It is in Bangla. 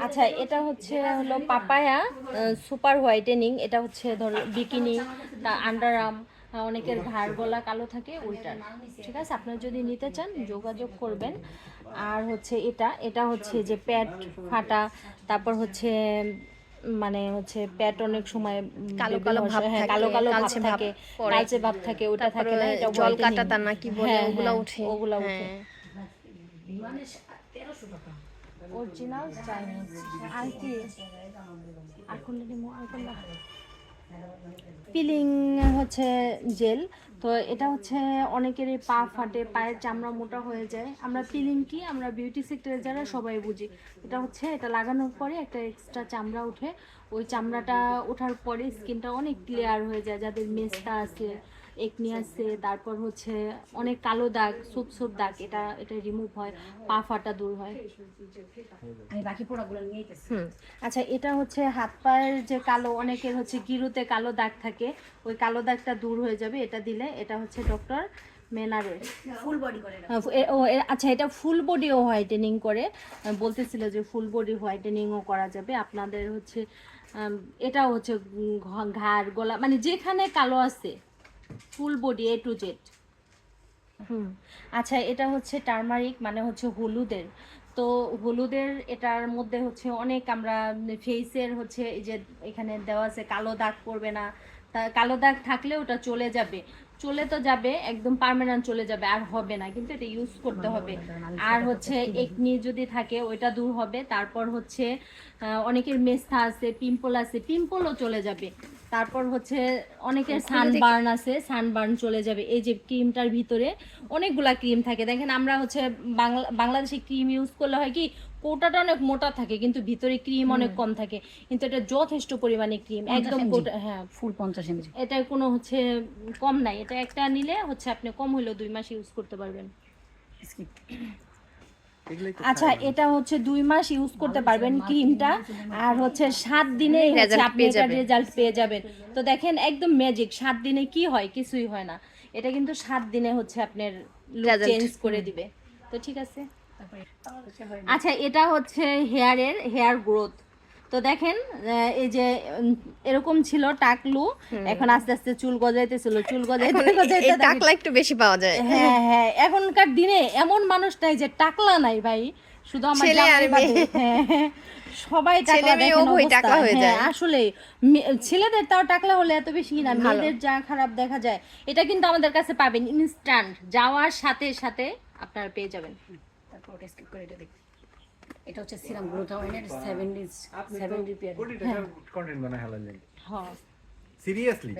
আচ্ছা, এটা হলো পাপায়া সুপার হোয়াইটেনিং। এটা ধরো বিকিনি, আন্ডার আর্ম, অনেকের ঘাড় গলা কালো থাকে ওইটার। ঠিক আছে, আপনারা যদি নিতে চান যোগাযোগ করবেন। আর এটা এটা যে পেট ফাটা, তারপর মানে পেট অনেক সময় কালো বেবি কালো হওয়ার ভাব হ্যাঁ, থাকে, কালো কালো ভাব কালচে ভাব থাকে, পড়ে, কালচে ভাব থাকে, ওটা থাকে তারপরে না, এটা জল হোয়াইটেনিং। কাটা না কি বলে হ্যাঁ ওগুলা হ্যাঁ, উঠে। ওগুলা উঠে। হ্যাঁ, অরিজিনাল চাইনিজ। আর কি আর পিলিং জেল। তো এটা অনেকেরই পা ফাটে, পায়ের চামড়া মোটা হয়ে যায়। আমরা পিলিং কি, আমরা বিউটি সেক্টরে যারা সবাই বুঝি। এটা এটা লাগানোর পরে একটা এক্সট্রা চামড়া উঠে, ওই চামড়াটা ওঠার পরে স্কিনটা অনেক ক্লিয়ার হয়ে যায়। যাদের মেস্তা আছে, একনি আছে, তারপর অনেক কালো দাগ, সুপ সুপ দাগ, এটা এটা রিমুভ হয়, পা ফাটা দূর হয়। আমি বাকি পোড়াগুলো নিয়ে আইতেছি। আচ্ছা, এটা হাত পায়ের যে কালো, অনেকের গিরুতে কালো দাগ থাকে, ওই কালো দাগটা দূর হয়ে যাবে এটা দিলে। এটা ডক্টর মেনারের ফুল বডি করে। আচ্ছা, এটা ফুল বডিও হোয়াইটেনিং করে। বলতেছিল যে ফুল বডি হোয়াইটেনিংও করা যাবে আপনাদের। এটা ঘাড় গলা মানে যেখানে কালো আছে, full body A to Z। আচ্ছা, এটা টারমারিক মানে হলুদের। তো হলুদের এটার মধ্যে অনেক আমরা ফেসের এই যে এখানে দেওয়া আছে কালো দাগ পড়বে না। তা কালো দাগ থাকলে ওটা চলে যাবে, চলে তো যাবে, একদম পার্মানেন্ট চলে যাবে, আর হবে না, কিন্তু এটা ইউজ করতে হবে। আর একনি যদি থাকে ওইটা দূর হবে। তারপর অনেকের মেস্থা আছে, পিম্পল আছে, পিম্পলও চলে যাবে। তারপর অনেকের সানবার্ন আছে, সানবার্ন চলে যাবে। এই যে ক্রিমটার ভিতরে অনেকগুলা ক্রিম থাকে, দেখেন আমরা বাংলাদেশে ক্রিম ইউজ করলে হয় কি, কোটাটা অনেক মোটা থাকে কিন্তু ভিতরে ক্রিম অনেক কম থাকে, কিন্তু এটা যথেষ্ট পরিমাণে ক্রিম, একদম কোটা। হ্যাঁ, ফুল 50 ml। এটা কোনো কম নাই। এটা একটা নিলে আপনি কম হইলেও 2 মাস ইউজ করতে পারবেন। আচ্ছা, এটা 2 মাস ইউজ করতে পারবেন ক্রিমটা। আর 7 দিনে আপনি এটা রেজাল্ট পেয়ে যাবেন। তো দেখেন, একদম ম্যাজিক। 7 দিনে কি হয়? কিছুই হয় না। এটা কিন্তু 7 দিনে আপনার লুক চেঞ্জ করে দিবে। তো ঠিক আছে। আচ্ছা, এটা হেয়ার গ্রোথ। তো দেখেন, এই যে এরকম ছিল টাকলু, এখন আস্তে আস্তে চুল গজাইতেছিল, চুল গজাইতে টাকলা একটু বেশি পাওয়া যায়। হ্যাঁ হ্যাঁ, এখনকার দিনে এমন মানুষ নাই যে টাকলা নাই ভাই, শুধু আমার ছেলে আর মেয়ে। হ্যাঁ, সবাই টাকলা, দেখেন অবস্থা। হ্যাঁ, আসলে ছেলেদের তাও টাকলা হলে এত বেশি না, মেয়েদের যা খারাপ দেখা যায়। এটা কিন্তু আমাদের কাছে পাবেন ইনস্ট্যান্ট, যাওয়ার সাথে সাথে আপনারা পেয়ে যাবেন। তারপর ওটা স্কিপ করে এটা দেখুন। এটা সিরাম গ্রোথ অয়েলের 7 ডেজ 7 রিপেয়ার। কন্টেন্ট বানায় হালালেন। হ্যাঁ, সিরিয়াসলি